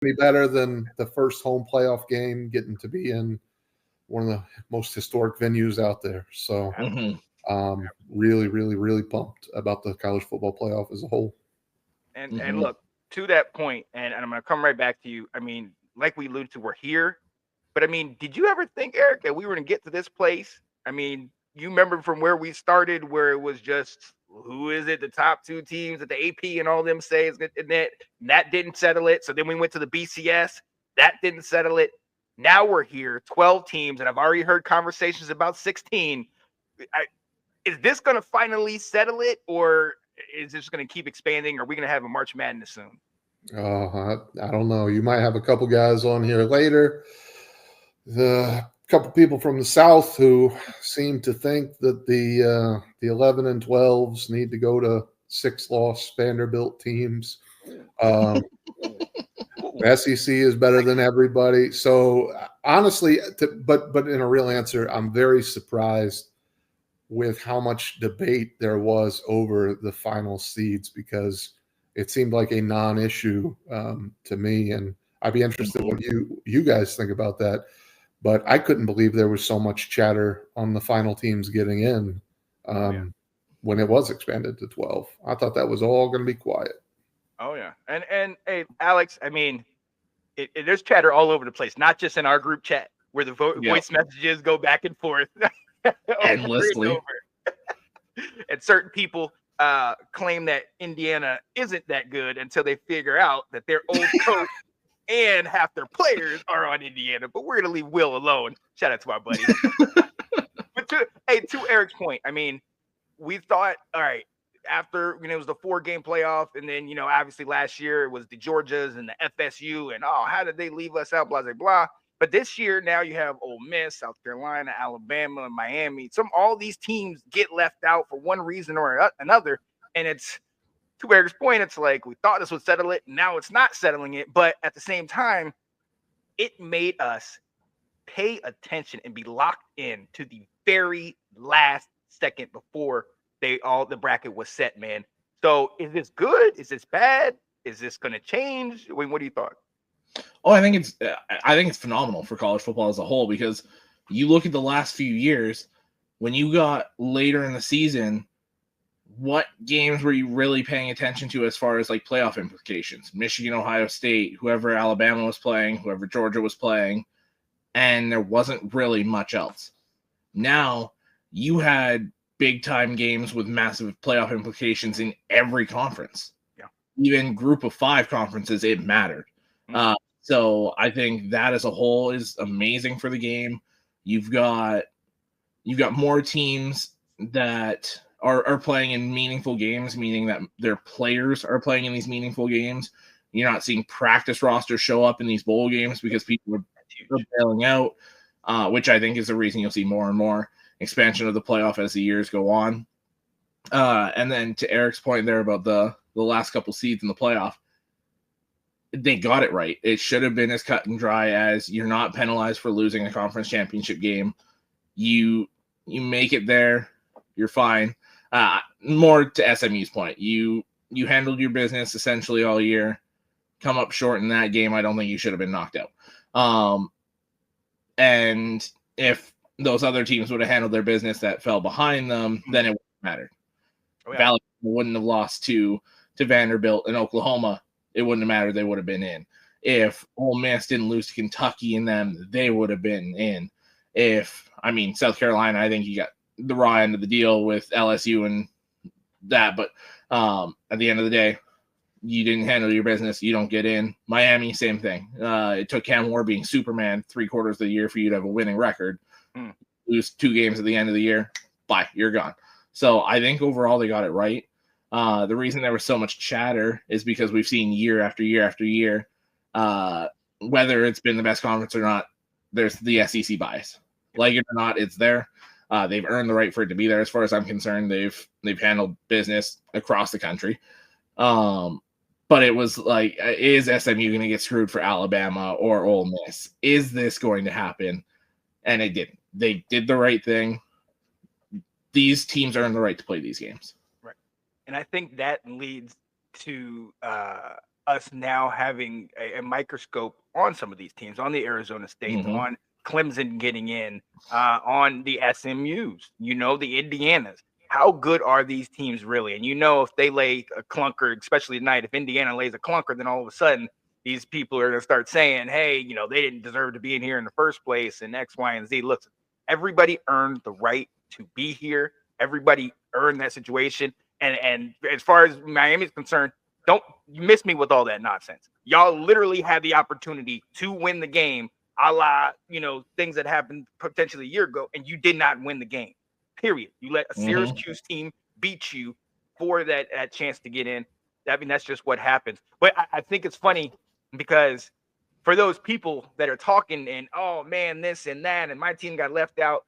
any better than the first home playoff game, getting to be in one of the most historic venues out there. So, really, really, really pumped about the college football playoff as a whole. And look, to that point, and I'm going to come right back to you. I mean, like we alluded to, we're here. But I mean, did you ever think, Eric, that we were going to get to this place? I mean, you remember from where we started, where it was just who is it, the top two teams that the AP and all them say is good, and that didn't settle it. So then we went to the BCS, that didn't settle it. Now we're here, 12 teams, and I've already heard conversations about 16. Is this going to finally settle it, or is this going to keep expanding? Are we going to have a March Madness soon? I don't know. You might have a couple guys on here later. The couple people from the South who seem to think that the 11 and 12s need to go to 6-loss Vanderbilt teams. SEC is better than everybody. So honestly, but in a real answer, I'm very surprised with how much debate there was over the final seeds, because it seemed like a non-issue to me, and I'd be interested what you guys think about that. But I couldn't believe there was so much chatter on the final teams getting in when it was expanded to 12. I thought that was all going to be quiet. Oh yeah, and hey, Alex, I mean, there's chatter all over the place, not just in our group chat where the voice messages go back and forth endlessly. And certain people claim that Indiana isn't that good until they figure out that their old coach and half their players are on Indiana. But we're gonna leave Will alone. Shout out to our buddy. But to Eric's point, I mean, we thought, all right, after it was the 4-game playoff, and then obviously last year it was the Georgias and the FSU, and how did they leave us out? Blah blah blah. But this year now you have Ole Miss, South Carolina, Alabama, and Miami. All these teams get left out for one reason or another, and it's, to Eric's point, it's like we thought this would settle it. Now it's not settling it, but at the same time, it made us pay attention and be locked in to the very last second before the bracket was set, man. So is this good? Is this bad? Is this going to change? I mean, what do you thought? Oh, I think it's phenomenal for college football as a whole, because you look at the last few years, when you got later in the season, what games were you really paying attention to as far as like playoff implications? Michigan, Ohio State, whoever Alabama was playing, whoever Georgia was playing, and there wasn't really much else. Now you had big time games with massive playoff implications in every conference. Yeah. Even group of 5 conferences, it mattered. Mm-hmm. So I think that as a whole is amazing for the game. You've got more teams that are playing in meaningful games, meaning that their players are playing in these meaningful games. You're not seeing practice rosters show up in these bowl games because people are bailing out, which I think is the reason you'll see more and more expansion of the playoff as the years go on. And then to Eric's point there about the last couple seeds in the playoff, they got it right. It should have been as cut and dry as you're not penalized for losing a conference championship game. You make it there, you're fine. More to SMU's point, you handled your business essentially all year. Come up short in that game, I don't think you should have been knocked out. And if those other teams would have handled their business that fell behind them, then it wouldn't have mattered. Oh, yeah. Alabama wouldn't have lost to Vanderbilt and Oklahoma. It wouldn't have mattered. They would have been in. If Ole Miss didn't lose to Kentucky in them, they would have been in. South Carolina, I think you got the raw end of the deal with LSU and that. But at the end of the day, you didn't handle your business. You don't get in. Miami, same thing. It took Cam Ward being Superman 3/4 of the year for you to have a winning record. Lose 2 games at the end of the year. Bye. You're gone. So I think overall they got it right. The reason there was so much chatter is because we've seen year after year after year, whether it's been the best conference or not, there's the SEC bias. Like it or not, it's there. They've earned the right for it to be there. As far as I'm concerned, they've handled business across the country. But it was like, is SMU going to get screwed for Alabama or Ole Miss? Is this going to happen? And it didn't. They did the right thing. These teams earn the right to play these games. Right. And I think that leads to us now having a microscope on some of these teams, on the Arizona State, on Clemson getting in, on the SMUs, the Indianas. How good are these teams really? And if they lay a clunker, especially tonight, if Indiana lays a clunker, then all of a sudden these people are going to start saying, hey, they didn't deserve to be in here in the first place and X, Y, and Z. Look, everybody earned the right to be here. Everybody earned that situation. And as far as Miami's concerned, don't miss me with all that nonsense. Y'all literally had the opportunity to win the game, a la, things that happened potentially a year ago, and you did not win the game. Period. You let a Syracuse team beat you for that chance to get in. That's just what happens. But I think it's funny because for those people that are talking and, oh, man, this and that, and my team got left out,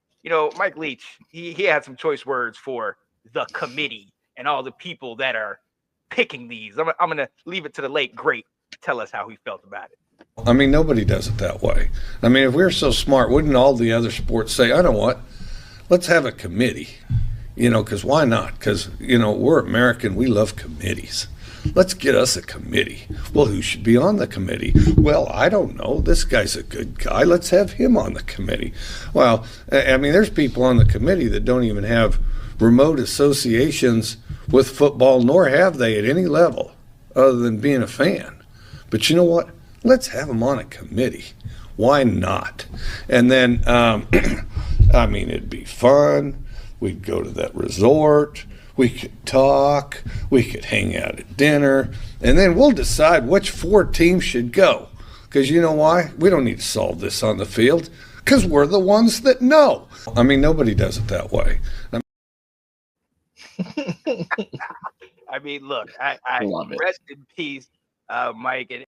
Mike Leach, he had some choice words for the committee and all the people that are picking these. I'm going to leave it to the late great to tell us how he felt about it. I mean, nobody does it that way. I mean, if we were so smart, wouldn't all the other sports say, I know what? Let's have a committee, because why not? Because, we're American. We love committees. Let's get us a committee. Well, who should be on the committee? Well, I don't know. This guy's a good guy. Let's have him on the committee. Well, I mean, there's people on the committee that don't even have remote associations with football, nor have they at any level other than being a fan. But you know what? Let's have them on a committee. Why not? And then, I mean, it'd be fun. We'd go to that resort. We could talk. We could hang out at dinner. And then we'll decide which 4 teams should go. Because you know why? We don't need to solve this on the field. Because we're the ones that know. I mean, nobody does it that way. I mean, look, I love it. Rest in peace, Mike. And